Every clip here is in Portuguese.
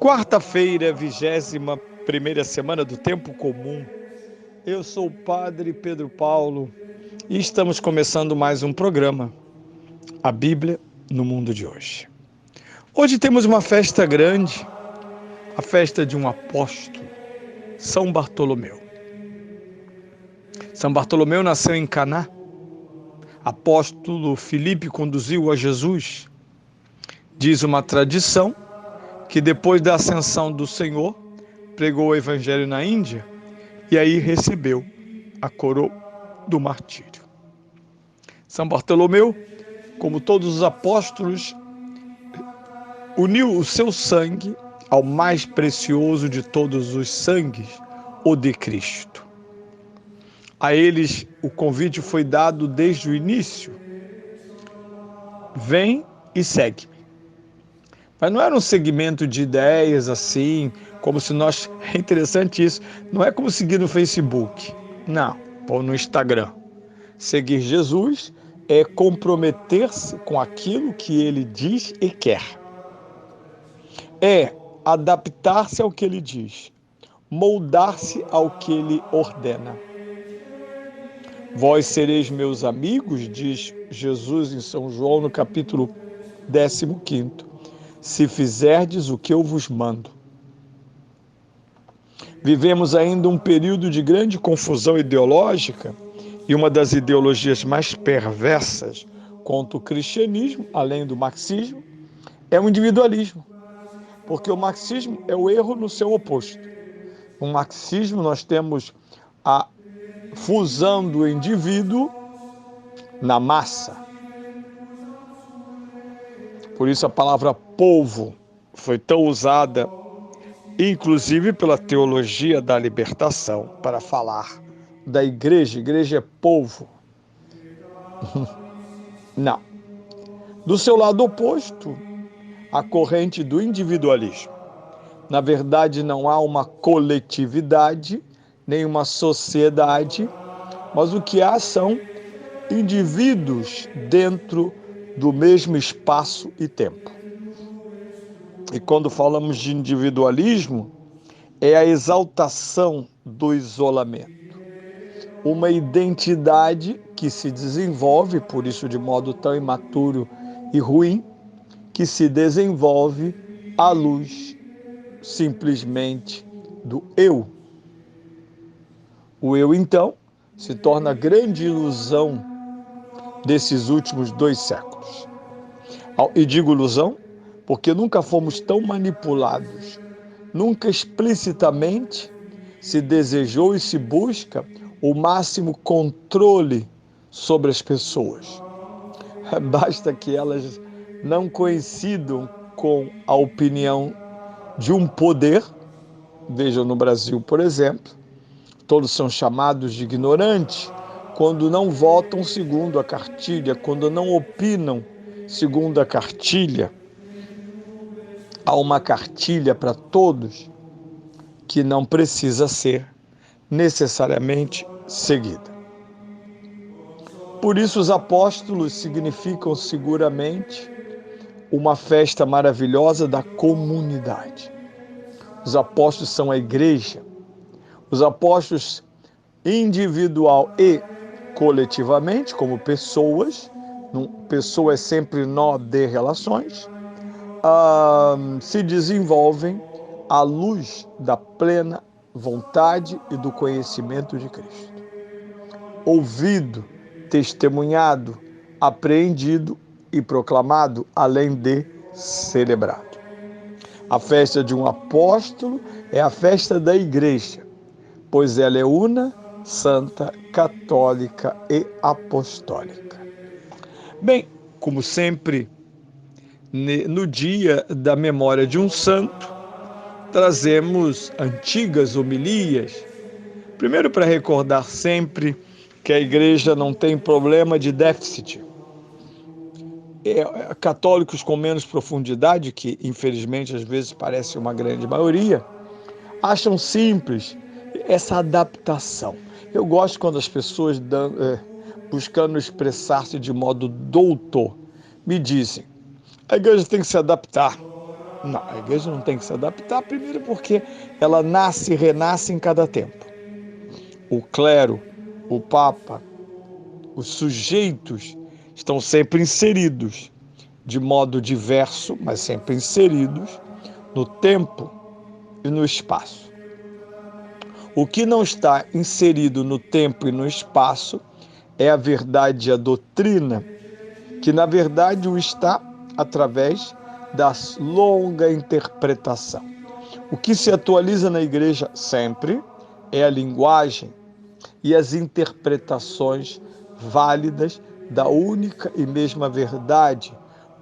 Quarta-feira, 21ª semana do Tempo Comum. Eu sou o Padre Pedro Paulo e estamos começando mais um programa, a Bíblia no Mundo de Hoje. Hoje temos uma festa grande, a festa de um apóstolo, São Bartolomeu. São Bartolomeu nasceu em Caná. Apóstolo Filipe conduziu a Jesus. Diz uma tradição que depois da ascensão do Senhor, pregou o Evangelho na Índia e aí recebeu a coroa do martírio. São Bartolomeu, como todos os apóstolos, uniu o seu sangue ao mais precioso de todos os sangues, o de Cristo. A eles o convite foi dado desde o início: vem e segue-me. Mas não era um segmento de ideias assim, como se nós... É interessante isso, não é como seguir no Facebook, não, ou no Instagram. Seguir Jesus é comprometer-se com aquilo que ele diz e quer. É adaptar-se ao que ele diz, moldar-se ao que ele ordena. Vós sereis meus amigos, diz Jesus em São João, no capítulo 15, se fizerdes o que eu vos mando. Vivemos ainda um período de grande confusão ideológica e uma das ideologias mais perversas contra o cristianismo, além do marxismo, é o individualismo. Porque o marxismo é o erro no seu oposto. No marxismo nós temos a fusão do indivíduo na massa. Por isso a palavra povo foi tão usada, inclusive pela teologia da libertação, para falar da igreja. Igreja é povo. Não. Do seu lado oposto, a corrente do individualismo. Na verdade, não há uma coletividade, nem uma sociedade, mas o que há são indivíduos dentro do mesmo espaço e tempo. E quando falamos de individualismo, é a exaltação do isolamento. Uma identidade que se desenvolve, por isso de modo tão imaturo e ruim, que se desenvolve à luz simplesmente do eu. O eu, então, se torna a grande ilusão desses últimos 2 séculos. E digo ilusão porque nunca fomos tão manipulados, nunca explicitamente se desejou e se busca o máximo controle sobre as pessoas. Basta que elas não coincidam com a opinião de um poder. Vejam no Brasil, por exemplo, todos são chamados de ignorantes quando não votam segundo a cartilha, quando não opinam segundo a cartilha. Há uma cartilha para todos que não precisa ser necessariamente seguida. Por isso os apóstolos significam seguramente uma festa maravilhosa da comunidade. Os apóstolos são a igreja. Os apóstolos individual e coletivamente, como pessoas, pessoa é sempre nó de relações, se desenvolvem à luz da plena vontade e do conhecimento de Cristo. Ouvido, testemunhado, apreendido e proclamado, além de celebrado. A festa de um apóstolo é a festa da igreja, pois ela é una, santa, católica e apostólica. Bem, como sempre, no dia da memória de um santo, trazemos antigas homilias, primeiro para recordar sempre que a igreja não tem problema de déficit. Católicos com menos profundidade, que infelizmente às vezes parece uma grande maioria, acham simples essa adaptação. Eu gosto quando as pessoas, buscando expressar-se de modo doutor, me dizem: a igreja tem que se adaptar. Não, a igreja não tem que se adaptar, primeiro porque ela nasce e renasce em cada tempo. O clero, o papa, os sujeitos estão sempre inseridos, de modo diverso, mas sempre inseridos, no tempo e no espaço. O que não está inserido no tempo e no espaço é a verdade e a doutrina, que na verdade o está através da longa interpretação. O que se atualiza na igreja sempre é a linguagem e as interpretações válidas da única e mesma verdade,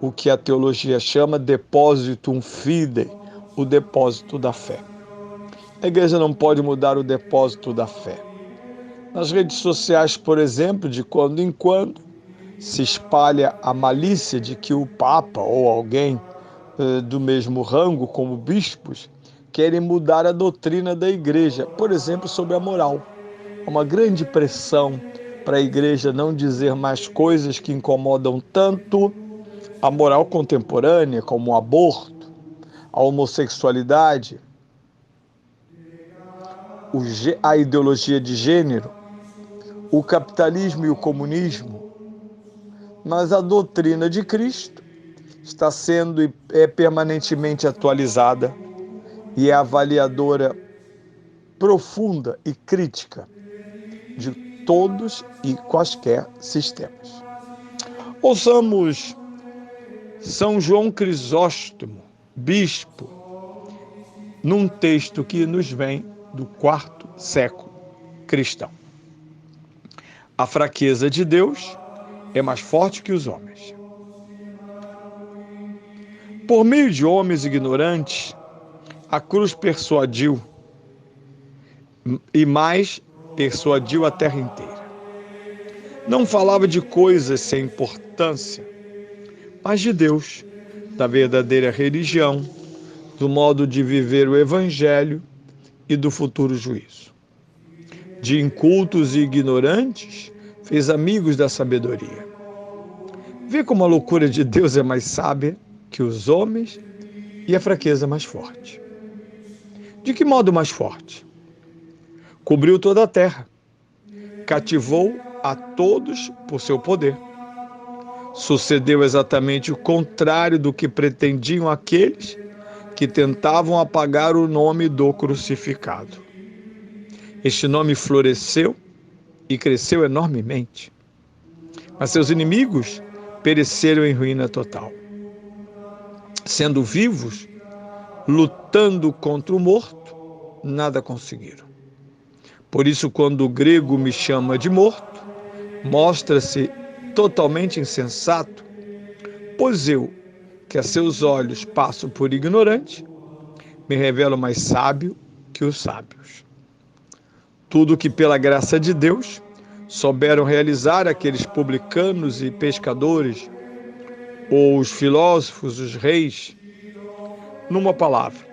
o que a teologia chama depositum fidei, o depósito da fé. A igreja não pode mudar o depósito da fé. Nas redes sociais, por exemplo, de quando em quando, se espalha a malícia de que o Papa ou alguém do mesmo rango, como bispos, querem mudar a doutrina da igreja, por exemplo, sobre a moral. Há uma grande pressão para a igreja não dizer mais coisas que incomodam tanto a moral contemporânea, como o aborto, a homossexualidade, a ideologia de gênero, o capitalismo e o comunismo. Mas a doutrina de Cristo está sendo e é permanentemente atualizada e é avaliadora profunda e crítica de todos e quaisquer sistemas. Ouçamos São João Crisóstomo, bispo, num texto que nos vem do 4º século cristão. A fraqueza de Deus é mais forte que os homens. Por meio de homens ignorantes, a cruz persuadiu e mais persuadiu a terra inteira. Não falava de coisas sem importância, mas de Deus, da verdadeira religião, do modo de viver o evangelho e do futuro juízo. De incultos e ignorantes, fez amigos da sabedoria. Vê como a loucura de Deus é mais sábia que os homens e a fraqueza mais forte. De que modo mais forte? Cobriu toda a terra, cativou a todos por seu poder. Sucedeu exatamente o contrário do que pretendiam aqueles que tentavam apagar o nome do crucificado. Este nome floresceu e cresceu enormemente, mas seus inimigos pereceram em ruína total. Sendo vivos, lutando contra o morto, nada conseguiram. Por isso, quando o grego me chama de morto, mostra-se totalmente insensato, pois eu, que a seus olhos passo por ignorante, me revelo mais sábio que os sábios. Tudo que pela graça de Deus souberam realizar aqueles publicanos e pescadores, ou os filósofos, os reis, numa palavra,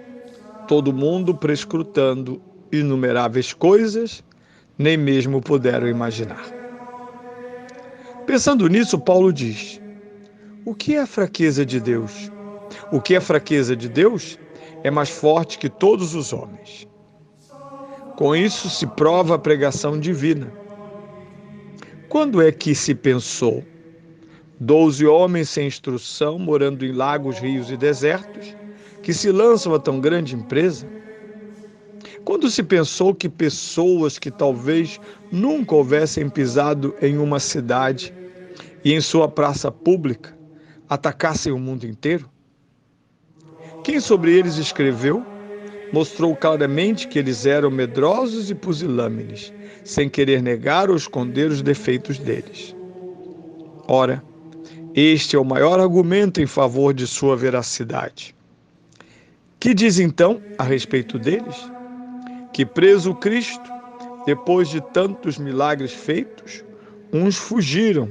todo mundo prescrutando inumeráveis coisas, nem mesmo puderam imaginar. Pensando nisso, Paulo diz: o que é a fraqueza de Deus? O que é a fraqueza de Deus é mais forte que todos os homens. Com isso se prova a pregação divina. Quando é que se pensou? 12 homens sem instrução, morando em lagos, rios e desertos, que se lançam a tão grande empresa? Quando se pensou que pessoas que talvez nunca houvessem pisado em uma cidade e em sua praça pública atacassem o mundo inteiro? Quem sobre eles escreveu mostrou claramente que eles eram medrosos e pusilânimes, sem querer negar ou esconder os defeitos deles. Ora, este é o maior argumento em favor de sua veracidade. Que diz então a respeito deles? Que preso Cristo, depois de tantos milagres feitos, uns fugiram,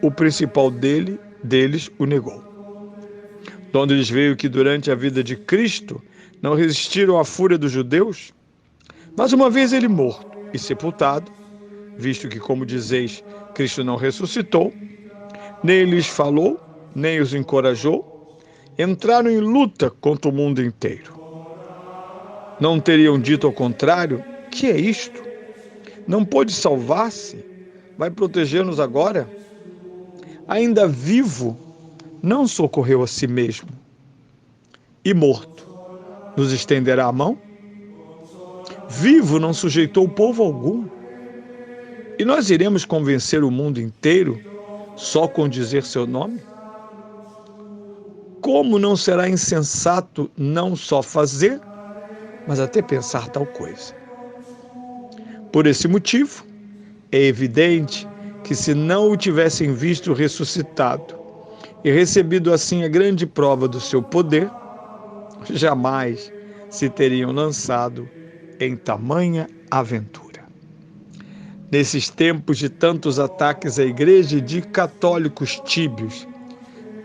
o principal deles o negou. Donde lhes veio que durante a vida de Cristo não resistiram à fúria dos judeus, mas uma vez ele morto e sepultado, visto que, como dizeis, Cristo não ressuscitou, nem lhes falou, nem os encorajou, entraram em luta contra o mundo inteiro. Não teriam dito ao contrário? Que é isto? Não pôde salvar-se? Vai proteger-nos agora? Ainda vivo, não socorreu a si mesmo. E morto, nos estenderá a mão? Vivo, não sujeitou povo algum. E nós iremos convencer o mundo inteiro só com dizer seu nome? Como não será insensato não só fazer, mas até pensar tal coisa? Por esse motivo, é evidente que se não o tivessem visto ressuscitado e recebido assim a grande prova do seu poder, jamais se teriam lançado em tamanha aventura. Nesses tempos de tantos ataques à igreja e de católicos tíbios,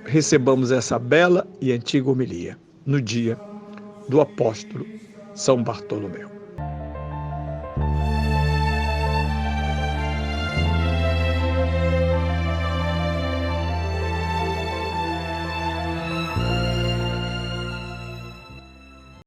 recebamos essa bela e antiga homilia no dia do apóstolo São Bartolomeu.